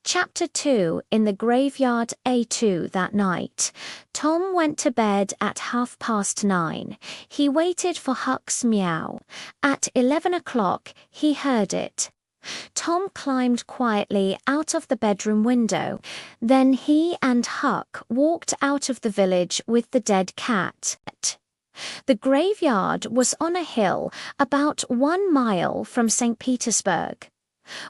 Chapter 2. In the graveyard A2 that night. Tom went to bed at 9:30. He waited for Huck's meow. At 11 o'clock, he heard it. Tom climbed quietly out of the bedroom window. Then he and Huck walked out of the village with the dead cat. The graveyard was on a hill about 1 mile from St. Petersburg.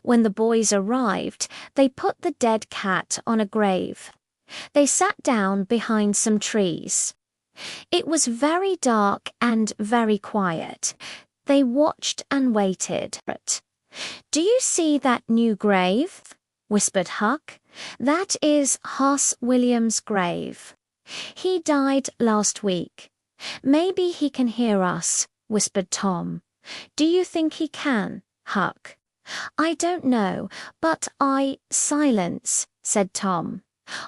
When the boys arrived, they put the dead cat on a grave. They sat down behind some trees. It was very dark and very quiet. They watched and waited. "Do you see that new grave?" whispered Huck. "That is Hoss Williams' grave. He died last week. Maybe he can hear us," whispered Tom. "Do you think he can, Huck?" "I don't know, but Silence," said Tom.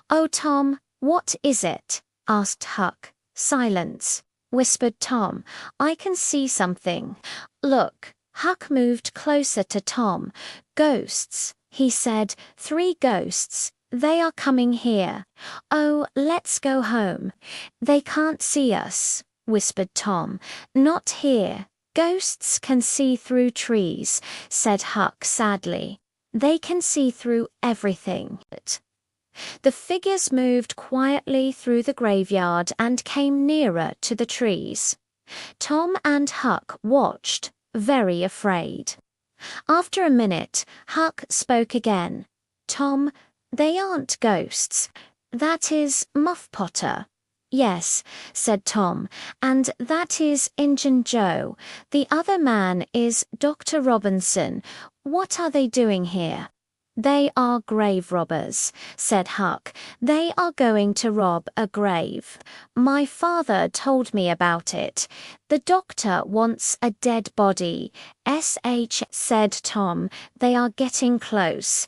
"Oh, Tom, what is it?" asked Huck. "Silence," whispered Tom. "I can see something. Look." Huck moved closer to Tom. "Ghosts," he said. "3 ghosts. They are coming here." "Oh, let's go home." "They can't see us," whispered Tom. "Not here." "Ghosts can see through trees," said Huck sadly. "They can see through everything." The figures moved quietly through the graveyard and came nearer to the trees. Tom and Huck watched, very afraid. After a minute, Huck spoke again. "Tom, they aren't ghosts. That is Muff Potter." "Yes," said Tom, "and that is Injun Joe. The other man is Dr. Robinson. What are they doing here?" "They are grave robbers," said Huck. "They are going to rob a grave. My father told me about it. The doctor wants a dead body." said Tom. "They are getting close."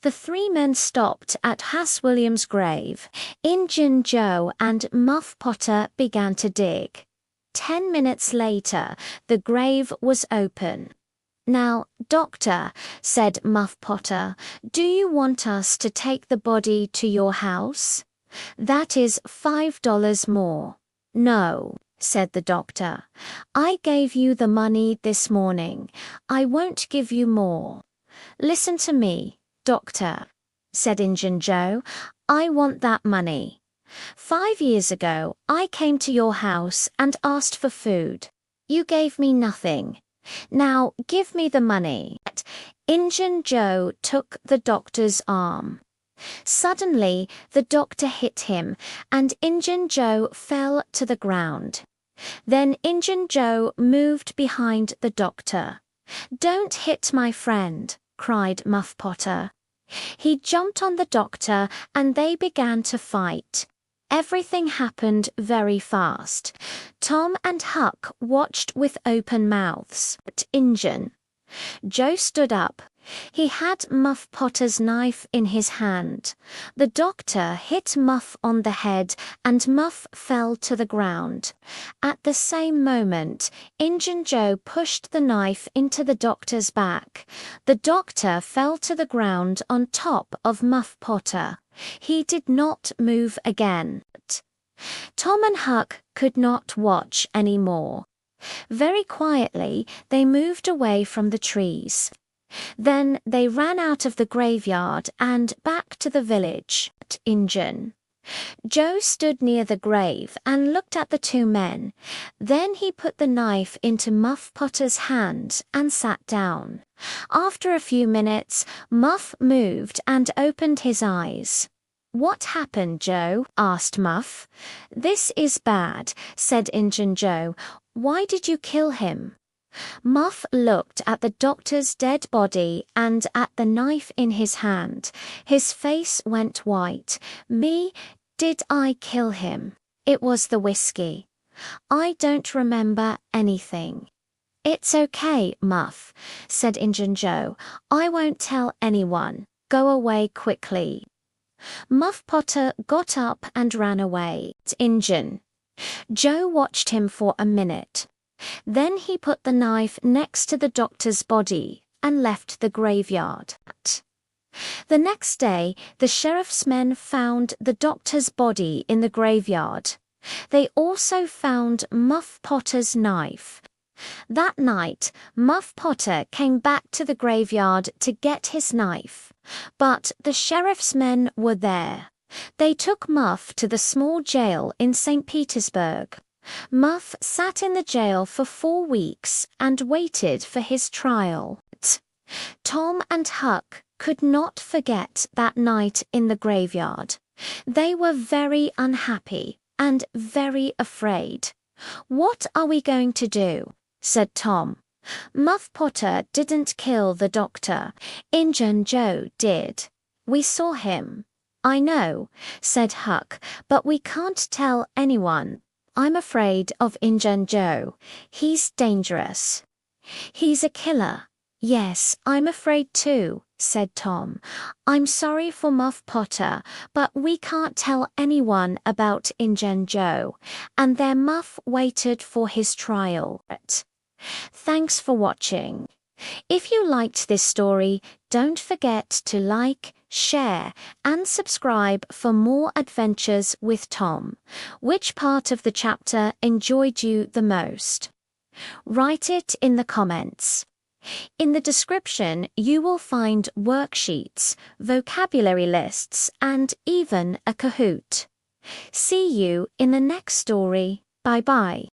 The 3 men stopped at Hoss Williams' grave. Injun Joe and Muff Potter began to dig. 10 minutes later, the grave was open. "Now, Doctor," said Muff Potter, "do you want us to take the body to your house? That is $5 more." "No," said the doctor. "I gave you the money this morning. I won't give you more." "Listen to me, Doctor," said Injun Joe. "I want that money. 5 years ago, I came to your house and asked for food. You gave me nothing. Now give me the money." Injun Joe took the doctor's arm. Suddenly, the doctor hit him, and Injun Joe fell to the ground. Then Injun Joe moved behind the doctor. "Don't hit my friend," cried Muff Potter. He jumped on the doctor and they began to fight. Everything happened very fast. Tom and Huck watched with open mouths. Injun Joe stood up. He had Muff Potter's knife in his hand. The doctor hit Muff on the head and Muff fell to the ground. At the same moment, Injun Joe pushed the knife into the doctor's back. The doctor fell to the ground on top of Muff Potter. He did not move again. Tom and Huck could not watch any more. Very quietly, they moved away from the trees. Then they ran out of the graveyard and back to the village. Injun Joe stood near the grave and looked at the 2 men. Then he put the knife into Muff Potter's hand and sat down. After a few minutes, Muff moved and opened his eyes. "What happened, Joe?" asked Muff. "This is bad," said Injun Joe. "Why did you kill him?" Muff looked at the doctor's dead body and at the knife in his hand. His face went white. "Me? Did I kill him? It was the whiskey. I don't remember anything." "It's okay, Muff," said Injun Joe. "I won't tell anyone. Go away quickly." Muff Potter got up and ran away. Injun Joe watched him for a minute. Then he put the knife next to the doctor's body and left the graveyard. The next day, the sheriff's men found the doctor's body in the graveyard. They also found Muff Potter's knife. That night, Muff Potter came back to the graveyard to get his knife, but the sheriff's men were there. They took Muff to the small jail in St. Petersburg. Muff sat in the jail for 4 weeks and waited for his trial. Tom and Huck could not forget that night in the graveyard. They were very unhappy and very afraid. "What are we going to do?" said Tom. "Muff Potter didn't kill the doctor. Injun Joe did. We saw him." "I know," said Huck, "but we can't tell anyone. I'm afraid of Injun Joe. He's dangerous." "He's a killer." "Yes, I'm afraid too," said Tom. "I'm sorry for Muff Potter, but we can't tell anyone about Injun Joe." And their Muff waited for his trial. Thanks for watching. If you liked this story, don't forget to like, share, and subscribe for more adventures with Tom. Which part of the chapter enjoyed you the most? Write it in the comments. In the description, you will find worksheets, vocabulary lists, and even a Kahoot. See you in the next story. Bye-bye.